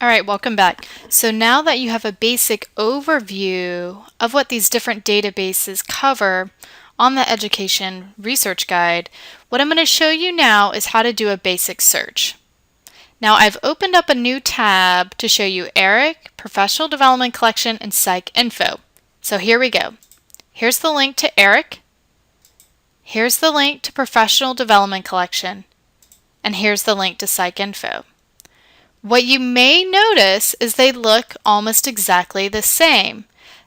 All right, welcome back. So now that you have a basic overview of what these different databases cover on the Education Research Guide, what I'm going to show you now is how to do a basic search. Now I've opened up a new tab to show you ERIC, Professional Development Collection, and PsycInfo. So here we go. Here's the link to ERIC. Here's the link to Professional Development Collection. And here's the link to PsycInfo. What you may notice is they look almost exactly the same.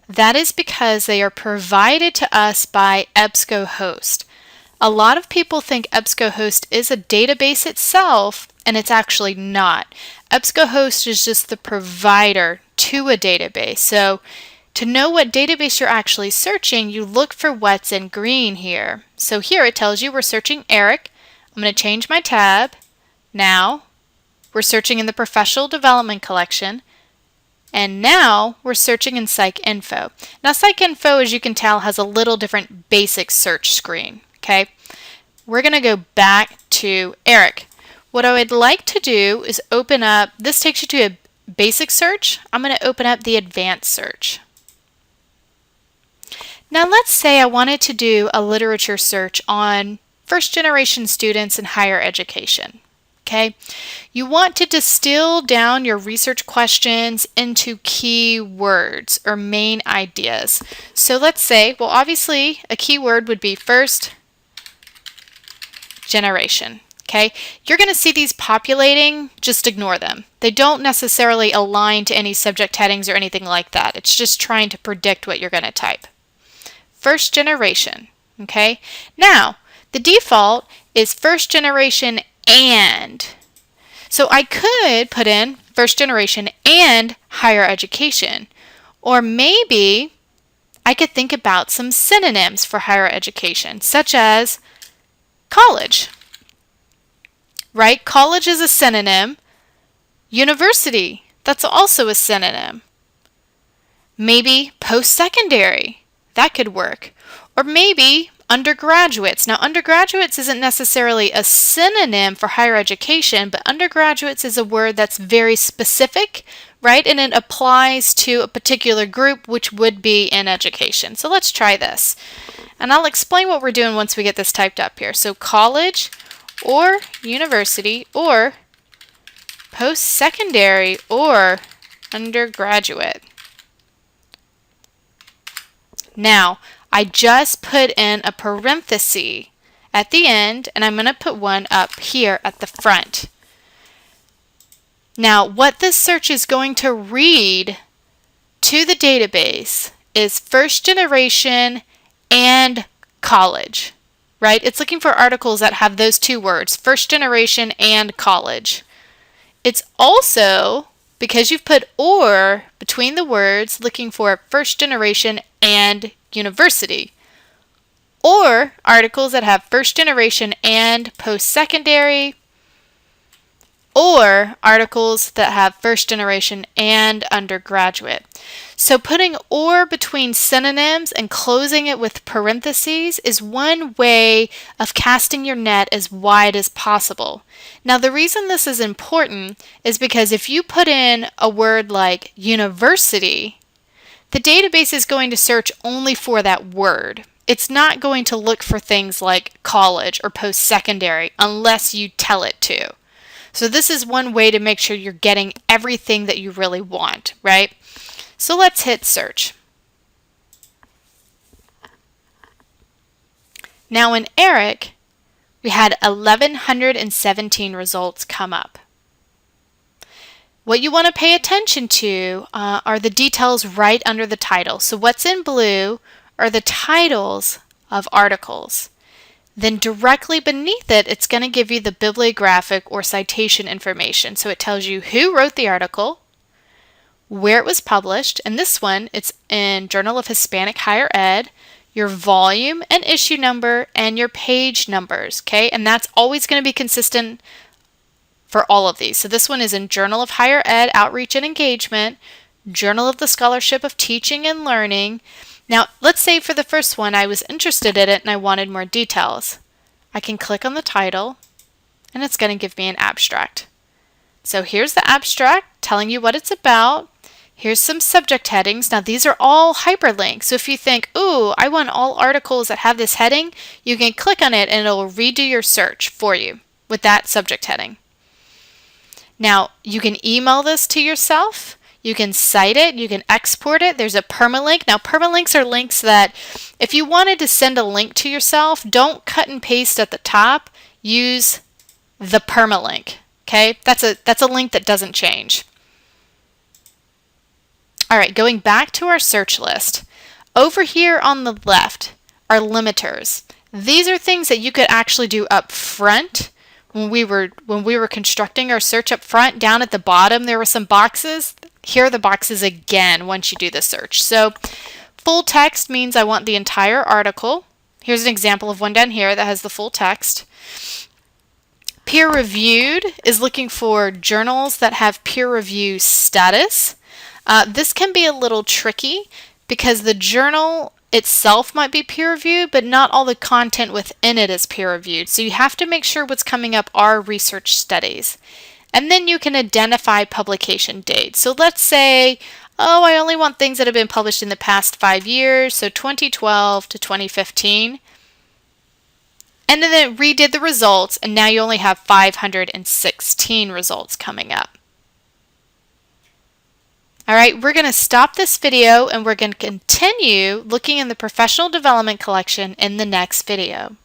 That is because they are provided to us by EBSCOhost. A lot of people think EBSCOhost is a database itself, and it's actually not. EBSCOhost is just the provider to a database. So to know what database you're actually searching, you look for what's in green here. So here it tells you we're searching ERIC. I'm going to change my tab. Now we're searching in the Professional Development Collection, and now we're searching in PsycInfo. Now PsycInfo, as you can tell, has a little different basic search screen. Okay, we're going to go back to ERIC. What I would like to do is open up, this takes you to a basic search. I'm going to open up the advanced search. Now let's say I wanted to do a literature search on first-generation students in higher education. Okay, you want to distill down your research questions into key words or main ideas. So let's say, well, obviously a key word would be first generation. Okay, you're going to see these populating, just ignore them. They don't necessarily align to any subject headings or anything like that. It's just trying to predict what you're going to type. First generation. Okay, now the default is first generation and. So I could put in first generation and higher education. Or maybe I could think about some synonyms for higher education, such as college. Right? College is a synonym. University, that's also a synonym. Maybe post-secondary, that could work. Or maybe undergraduates. Now, undergraduates isn't necessarily a synonym for higher education, but undergraduates is a word that's very specific, right? And it applies to a particular group, which would be in education. So let's try this. And I'll explain what we're doing once we get this typed up here. So college or university or post-secondary or undergraduate. Now, I just put in a parenthesis at the end, and I'm going to put one up here at the front. Now, what this search is going to read to the database is first generation and college, right? It's looking for articles that have those two words, first generation and college. It's also, because you've put or between the words, looking for first generation and university, or articles that have first generation and post-secondary, or articles that have first generation and undergraduate. So putting or between synonyms and closing it with parentheses is one way of casting your net as wide as possible. Now the reason this is important is because if you put in a word like university, the database is going to search only for that word. It's not going to look for things like college or post-secondary unless you tell it to. So this is one way to make sure you're getting everything that you really want, right? So let's hit search. Now in ERIC, we had 1,117 results come up. What you want to pay attention to are the details right under the title. So what's in blue are the titles of articles. Then directly beneath it, it's going to give you the bibliographic or citation information. So it tells you who wrote the article, where it was published, and this one, it's in Journal of Hispanic Higher Ed, your volume and issue number, and your page numbers, okay? And that's always going to be consistent for all of these. So this one is in Journal of Higher Ed, Outreach and Engagement, Journal of the Scholarship of Teaching and Learning. Now, let's say for the first one, I was interested in it and I wanted more details. I can click on the title and it's going to give me an abstract. So here's the abstract telling you what it's about. Here's some subject headings. Now these are all hyperlinks. So if you think, ooh, I want all articles that have this heading, you can click on it and it'll redo your search for you with that subject heading. Now you can email this to yourself. You can cite it. You can export it. There's a permalink. Now permalinks are links that if you wanted to send a link to yourself, don't cut and paste at the top. Use the permalink. Okay? That's a link that doesn't change. All right, going back to our search list. Over here on the left are limiters. These are things that you could actually do up front when we were constructing our search up front. Down at the bottom there were some boxes. Here are the boxes again once you do the search. So full text means I want the entire article. Here's an example of one down here that has the full text. Peer reviewed is looking for journals that have peer review status. This can be a little tricky because the journal itself might be peer reviewed, but not all the content within it is peer reviewed. So you have to make sure what's coming up are research studies. And then you can identify publication dates. So let's say, oh, I only want things that have been published in the past 5 years, so 2012 to 2015. And then it redid the results, and now you only have 516 results coming up. All right, we're going to stop this video and we're going to continue looking in the professional development collection in the next video.